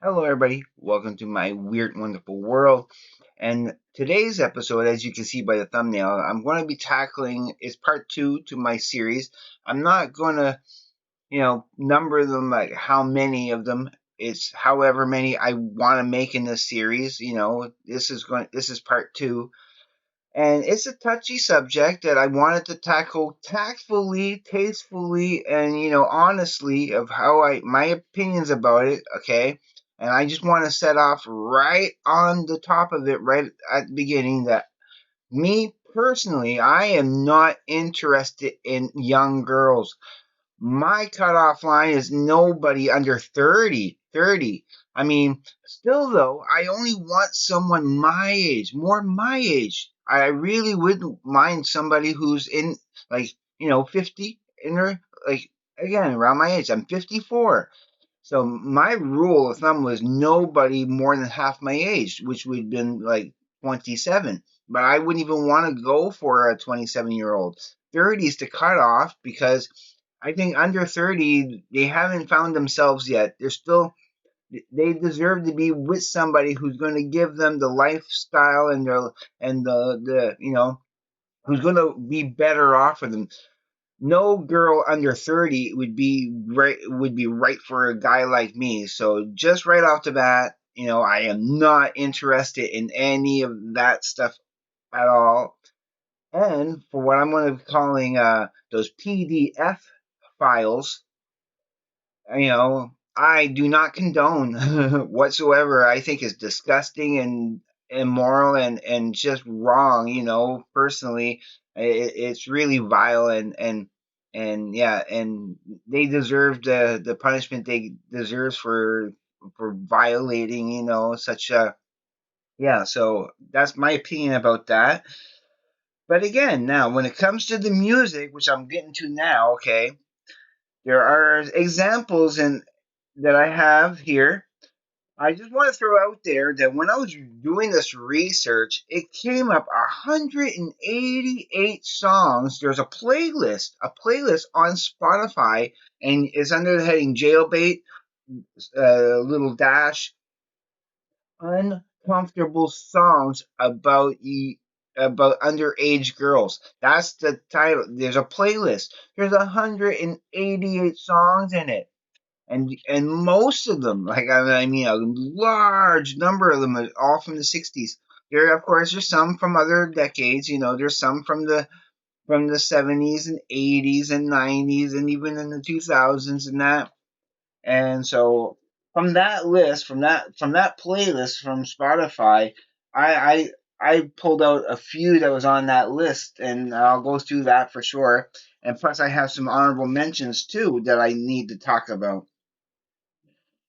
Hello, everybody. Welcome to my weird, wonderful world. And today's episode, as you can see by the thumbnail, I'm going to be tackling is part two to my series. I'm not going to, number them like how many of them. It's however many I want to make in this series. This is part two, and it's a touchy subject that I wanted to tackle tactfully, tastefully, and honestly of how I my opinions about it. Okay, and I just want to set off right on the top of it, right at the beginning, that me personally, I am not interested in young girls. My cutoff line is nobody under 30. 30. I mean, still though, I only want someone my age, more my age. I really wouldn't mind somebody who's in, like, 50 in her, like, again, around my age. I'm 54. So my rule of thumb was nobody more than half my age, which would have been like 27. But I wouldn't even want to go for a 27-year-old. 30 is the cutoff because I think under 30, they haven't found themselves yet. They deserve to be with somebody who's going to give them the lifestyle and who's going to be better off for them. No girl under 30 would be right for a guy like me. So just right off the bat, I am not interested in any of that stuff at all. And for what I'm going to be calling those PDF files, I do not condone whatsoever. I think is disgusting and immoral and just wrong. Personally, it's really vile and yeah, and they deserve the punishment they deserves for violating, such a yeah. So that's my opinion about that. But again, now when it comes to the music, which I'm getting to now, okay, there are examples that I have here. I just want to throw out there that when I was doing this research, it came up 188 songs. There's a playlist on Spotify, and it's under the heading jailbait, little dash, uncomfortable songs about underage girls. That's the title. There's a playlist. There's 188 songs in it, and most of them, like I mean, a large number of them are all from the '60s. There, of course, there's some from other decades. There's some from the '70s and '80s and '90s and even in the 2000s and that. And so from that list, from that playlist from Spotify, I I pulled out a few that was on that list, and I'll go through that for sure. And plus, I have some honorable mentions too that I need to talk about.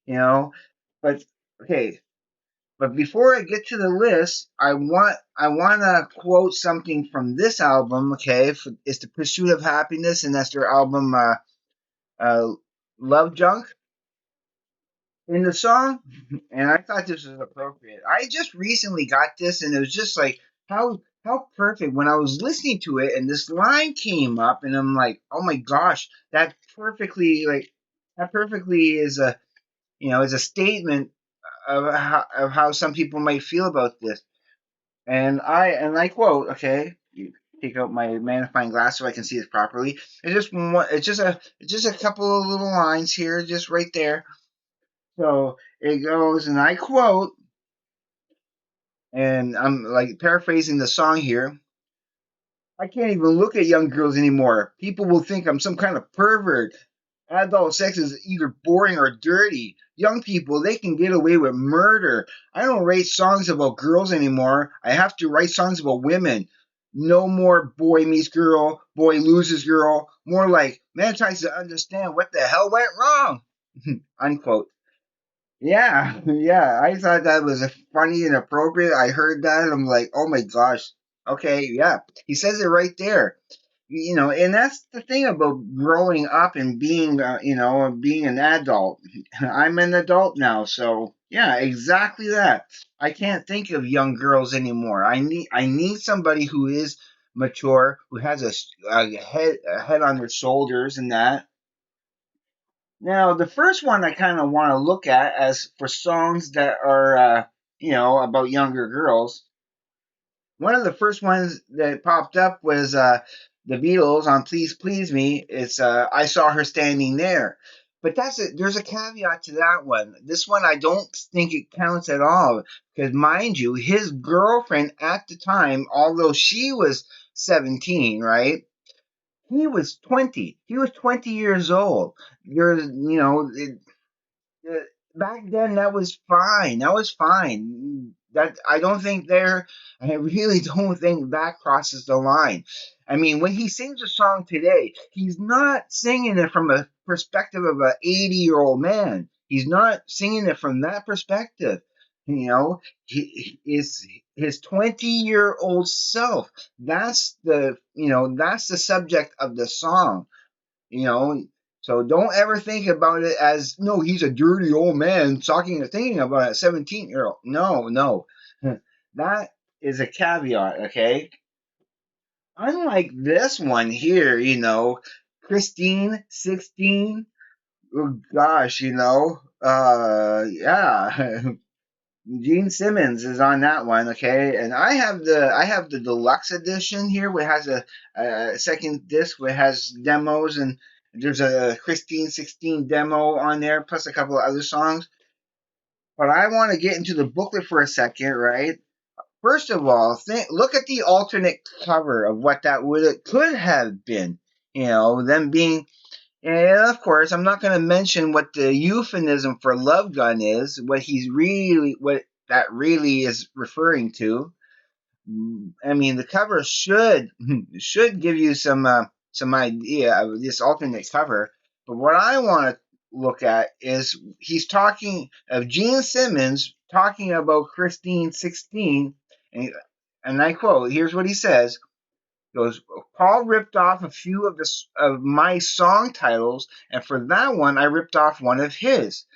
you know. But okay, but before I get to the list, I want to quote something from this album. Okay, it's the Pursuit of Happiness, and that's their album, uh, Love Junk. In the song, and I thought this was appropriate. I just recently got this, and it was just like how perfect when I was listening to it, and this line came up, and I'm like, oh my gosh, that perfectly is a statement of how some people might feel about this. And I quote, okay, you take out my magnifying glass so I can see this properly. It's just a couple of little lines here, just right there. So it goes, and I quote, and I'm like paraphrasing the song here. I can't even look at young girls anymore. People will think I'm some kind of pervert. Adult sex is either boring or dirty. Young people, they can get away with murder. I don't write songs about girls anymore. I have to write songs about women. No more boy meets girl, boy loses girl. More like man tries to understand what the hell went wrong. Unquote. Yeah, yeah. I thought that was funny and appropriate. I heard that and I'm like, oh my gosh. Okay, yeah. He says it right there. And that's the thing about growing up and being an adult. I'm an adult now, so yeah, exactly that. I can't think of young girls anymore. I need somebody who is mature, who has a head on their shoulders and that. Now, the first one I kind of want to look at as for songs that are, about younger girls. One of the first ones that popped up was the Beatles on "Please Please Me." It's "I Saw Her Standing There," but that's it. There's a caveat to that one. This one I don't think it counts at all because, mind you, his girlfriend at the time, although she was 17, right? He was 20. He was 20 years old. Uh, Back then that was fine. That was fine. That I don't think there. I really don't think that crosses the line. I mean, when he sings a song today, he's not singing it from a perspective of an 80-year-old man. He's not singing it from that perspective. He is his 20-year-old self. That's the subject of the song you know. So don't ever think about it as no, he's a dirty old man thinking about a 17-year-old. No, no, that is a caveat. Okay, unlike this one here, Christine 16. Oh gosh, yeah. Gene Simmons is on that one, okay, and I have the deluxe edition here, which has a second disc, which has demos, and there's a Christine 16 demo on there, plus a couple of other songs. But I want to get into the booklet for a second, right? First of all, look at the alternate cover of what that could have been. Them being and of course, I'm not going to mention what the euphemism for love gun is, what that really is referring to. I mean, the cover should should give you some idea of this alternate cover. But what I want to look at is he's talking of Gene Simmons talking about Christine 16, and and I quote. Here's what he says: goes, Paul ripped off a few of my song titles, and for that one, I ripped off one of his.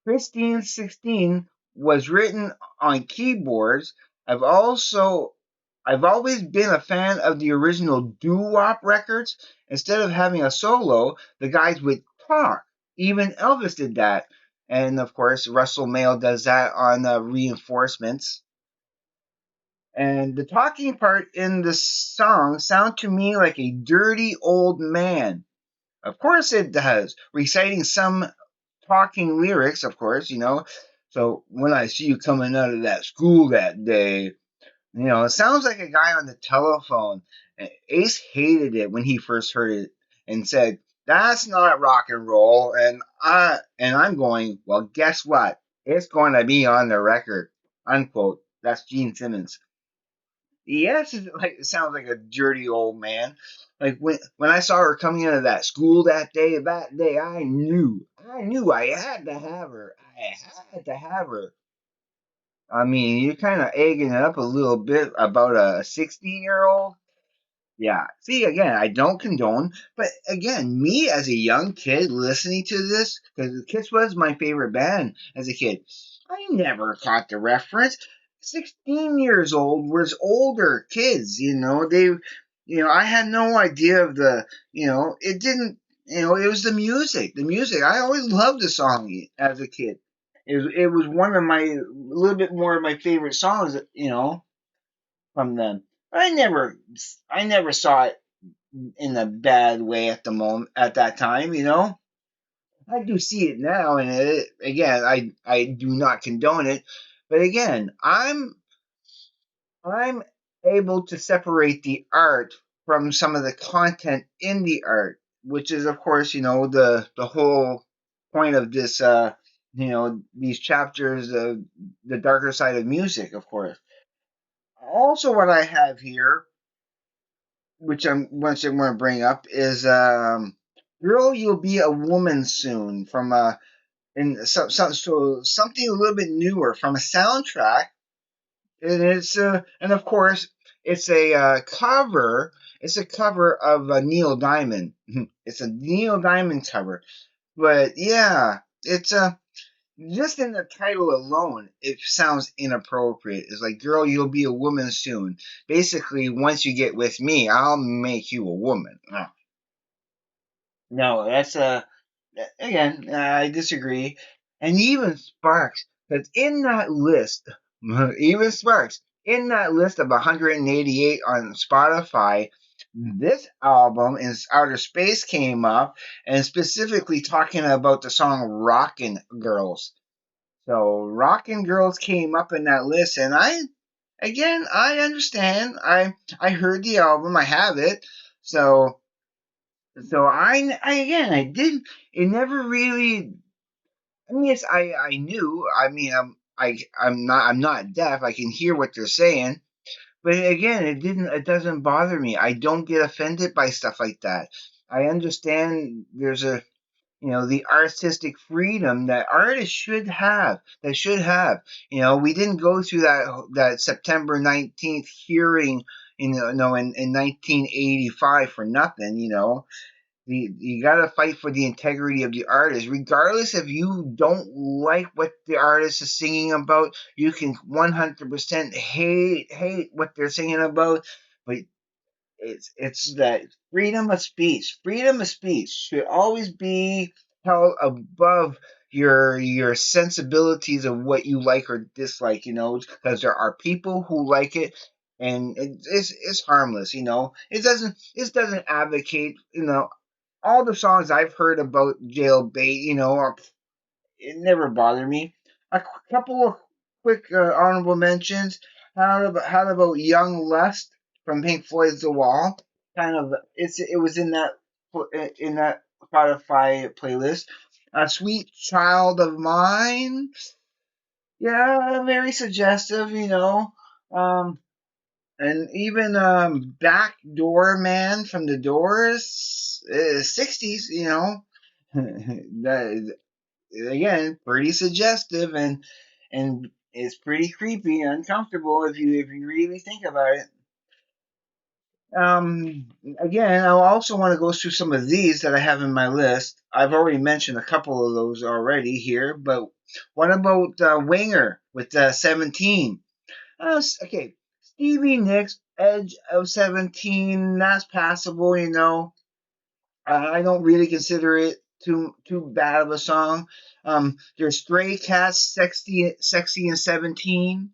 Christine 16 was written on keyboards. I've also I've always been a fan of the original doo-wop records. Instead of having a solo, the guys would talk. Even Elvis did that. And of course, Russell Mael does that on Reinforcements. And the talking part in the song sound to me like a dirty old man. Of course it does. Reciting some talking lyrics, of course. So when I see you coming out of that school that day, it sounds like a guy on the telephone. Ace hated it when he first heard it and said, "That's not rock and roll." And I'm going, well, guess what? It's going to be on the record. Unquote. That's Gene Simmons. Yes, it sounds like a dirty old man. Like when I saw her coming out of that school that day, I knew I had to have her. I had to have her. I mean, you're kind of egging it up a little bit about a 16-year-old. Yeah. See, again, I don't condone, but again, me as a young kid listening to this, because Kiss was my favorite band as a kid, I never caught the reference. 16 years old was older kids, I had no idea of it didn't, it was the music. The music. I always loved the song as a kid. It was one of my, a little bit more of my favorite songs, from them. I never saw it in a bad way at the moment at that time. I do see it now, and again, I do not condone it, but again, I'm able to separate the art from some of the content in the art, which is, of course, the whole point of this, these chapters of the darker side of music, of course. Also, what I have here, which I want to bring up, is "Girl, You'll Be a Woman Soon" from so something a little bit newer from a soundtrack, and and of course it's a cover. It's a cover of Neil Diamond. It's a Neil Diamond cover, but yeah, it's just in the title alone, it sounds inappropriate. It's like, "Girl, you'll be a woman soon." Basically, once you get with me, I'll make you a woman. No, that's again, I disagree. And even Sparks, because in that list, even Sparks, in that list of 188 on Spotify, this album is Outer Space came up, and specifically talking about the song Rockin' Girls. So Rockin' Girls came up in that list, and I understand. I heard the album, I have it. So I didn't. It never really. I mean, yes, I knew. I mean, I'm not deaf. I can hear what they're saying. But again, it didn't. It doesn't bother me. I don't get offended by stuff like that. I understand there's a the artistic freedom that artists should have. That should have. We didn't go through that September 19th hearing. In 1985 for nothing. You got to fight for the integrity of the artist, regardless if you don't like what the artist is singing about. You can 100% hate what they're singing about, but it's that freedom of speech. Freedom of speech should always be held above your sensibilities of what you like or dislike. Because there are people who like it. And it's harmless, it doesn't advocate, all the songs I've heard about jailbait, it never bothered me. A couple of quick honorable mentions. How about Young Lust from Pink Floyd's The Wall? Kind of, it was in that Spotify playlist. A Sweet Child of Mine, yeah, very suggestive, Um, and even Backdoor Man from the Doors, 60s, that, again, pretty suggestive and it's pretty creepy and uncomfortable if you really think about it. Again, I also want to go through some of these that I have in my list. I've already mentioned a couple of those already here, but what about Winger with 17? Okay, Stevie Nicks, Edge of 17, that's passable, I don't really consider it too bad of a song. There's Stray Cats, Sexy and 17.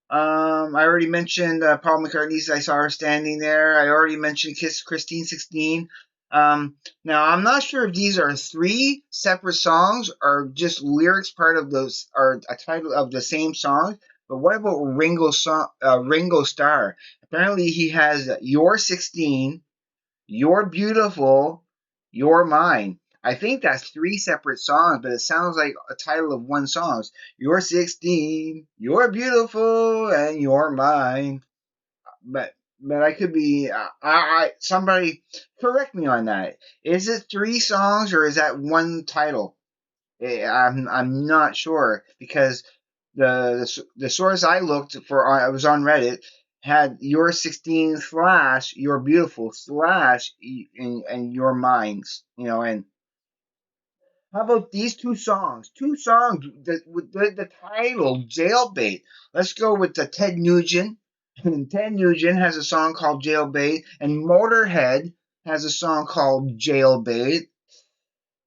I already mentioned Paul McCartney's I Saw Her Standing There. I already mentioned Kiss Christine 16. Now, I'm not sure if these are three separate songs or just lyrics part of those, or a title of the same song. But what about Ringo Starr? Apparently, he has You're 16, You're Beautiful, You're Mine. I think that's three separate songs, but it sounds like a title of one song. You're 16, You're Beautiful, and You're Mine. But I could be. Somebody correct me on that. Is it three songs or is that one title? I'm not sure because the source I looked for, I was on Reddit, had your 16 slash your beautiful slash and your minds, and how about these two songs? Two songs with the title Jailbait. Let's go with the Ted Nugent. Ted Nugent has a song called Jailbait, and Motorhead has a song called Jailbait.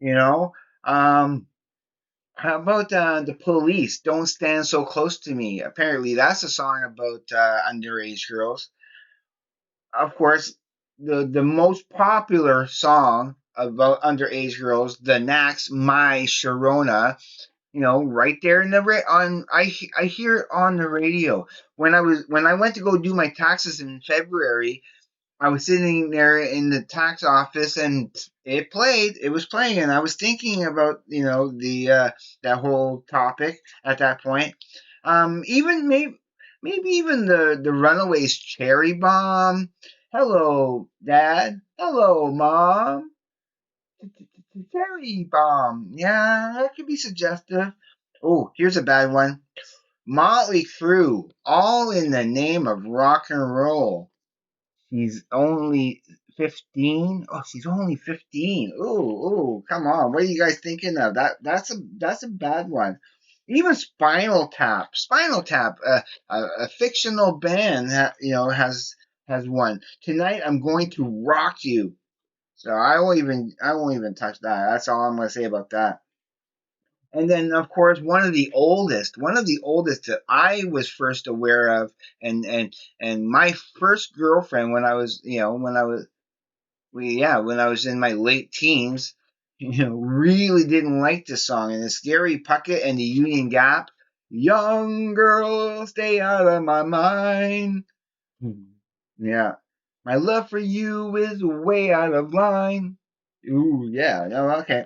You know, um, how about the Police? Don't stand so close to me. Apparently, that's a song about underage girls. Of course, the most popular song about underage girls, the Knacks, My Sharona. Right there in the on I hear it on the radio when I went to go do my taxes in February. I was sitting there in the tax office and it was playing, and I was thinking about, the that whole topic at that point. Even maybe even the Runaways Cherry Bomb. Hello, Dad. Hello, Mom. Cherry Bomb. Yeah, that could be suggestive. Oh, here's a bad one. Motley Crue, all in the name of rock and roll. She's only 15. Oh, she's only 15. Ooh, come on. What are you guys thinking of? That's a bad one. Even Spinal Tap, a fictional band, has one. Tonight I'm going to rock you. So I won't even touch that. That's all I'm gonna say about that. And then, of course, one of the oldest that I was first aware of, and my first girlfriend when I was, when I was in my late teens, really didn't like this song. And it's Gary Puckett and the Union Gap. Young girl, stay out of my mind. Yeah, my love for you is way out of line. Ooh, yeah, no, okay.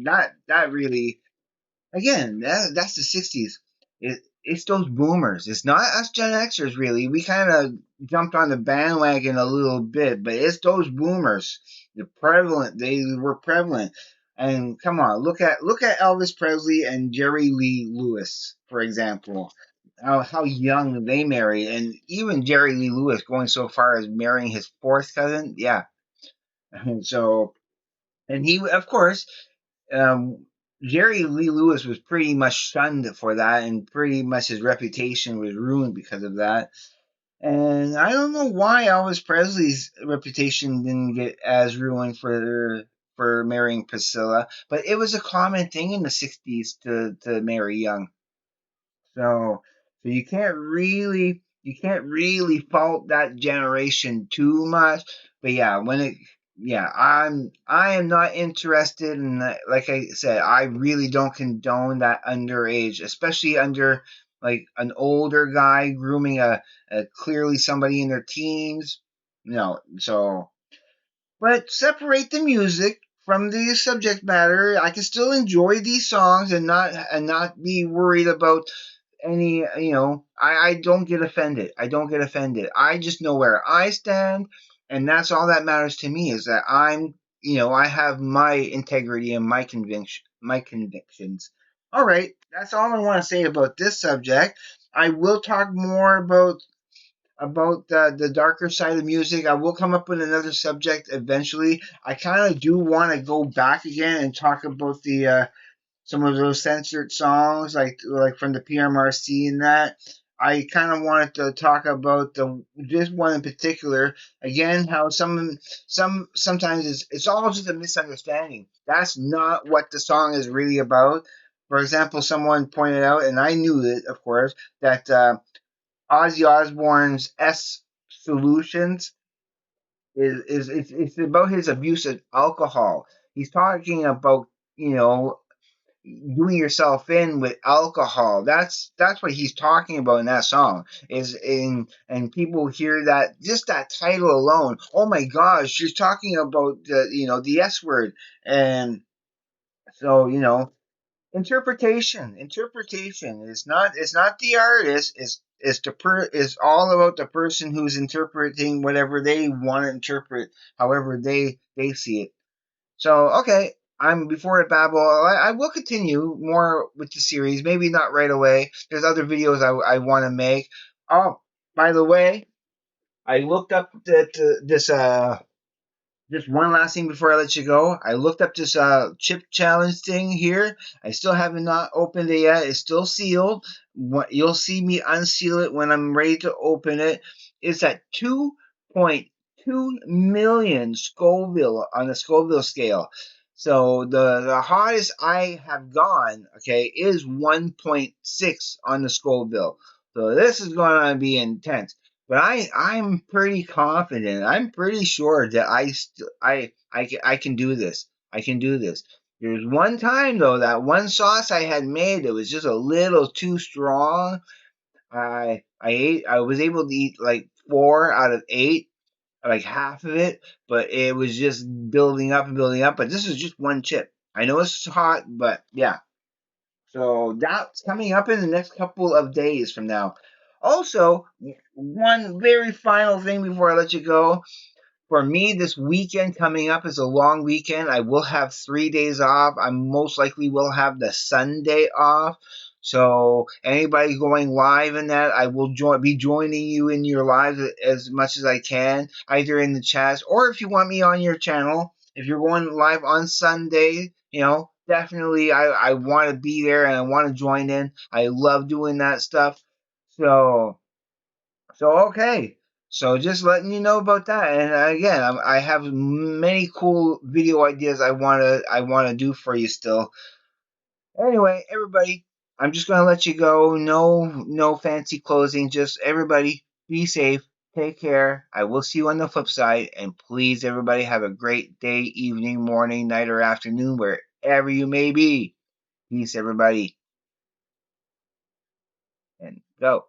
That really, again, that's the '60s. It's those boomers. It's not us Gen Xers, really. We kind of jumped on the bandwagon a little bit, but it's those boomers. They're prevalent. They were prevalent. And come on, look at Elvis Presley and Jerry Lee Lewis, for example. How young they married, and even Jerry Lee Lewis going so far as marrying his fourth cousin. Yeah. So, and he, of course, um, Jerry Lee Lewis was pretty much shunned for that, and pretty much his reputation was ruined because of that. And I don't know why Elvis Presley's reputation didn't get as ruined for marrying Priscilla, but it was a common thing in the '60s to marry young. So you can't really fault that generation too much. But yeah, I am not interested in that. Like I said, I really don't condone that underage, especially under like an older guy grooming a clearly somebody in their teens. No, so but separate the music from the subject matter. I can still enjoy these songs and not be worried about any, I don't get offended. I don't get offended. I just know where I stand, and that's all that matters to me, is that I have my integrity and my convictions. All right, that's all I want to say about this subject. I will talk more about the darker side of music. I will come up with another subject eventually. I kind of do want to go back again and talk about the some of those censored songs, like from the PMRC and that. I kind of wanted to talk about the this one in particular again. How sometimes it's all just a misunderstanding. That's not what the song is really about. For example, someone pointed out, and I knew it, of course, that Ozzy Osbourne's S Solutions it's about his abuse of alcohol. He's talking about, you know doing yourself in with alcohol. That's what he's talking about in that song. Is in And people hear that, just that title alone. Oh my gosh, she's talking about the S word. And so, interpretation is not the artist. Is all about the person who's interpreting whatever they want to interpret, however they see it. So, okay, I'm before I babble. I will continue more with the series. Maybe not right away. There's other videos I want to make. Oh, by the way, I looked up this just one last thing before I let you go. I looked up this chip challenge thing here. I still haven't not opened it yet. It's still sealed. You'll see me unseal it when I'm ready to open it. It's at 2.2 million Scoville on the Scoville scale. So the hottest I have gone, okay, is 1.6 on the Scoville. So this is going to be intense. But I'm pretty confident. I'm pretty sure that I can do this. I can do this. There's one time though, that one sauce I had made that was just a little too strong. I was able to eat like 4 out of 8, like half of it, but it was just building up and building up. But this is just one chip. I know it's hot, but yeah. So that's coming up in the next couple of days from now. Also, one very final thing before I let you go. For me, this weekend coming up is a long weekend. I will have 3 days off. I most likely will have the Sunday off. So anybody going live in that, I will be joining you in your lives as much as I can, either in the chats or if you want me on your channel. If you're going live on Sunday, definitely I want to be there and I want to join in. I love doing that stuff. So okay. So just letting you know about that. And again, I have many cool video ideas I wanna do for you still. Anyway, everybody, I'm just gonna let you go. No fancy closing. Just everybody, be safe. Take care. I will see you on the flip side. And please, everybody, have a great day, evening, morning, night, or afternoon, wherever you may be. Peace, everybody, and go.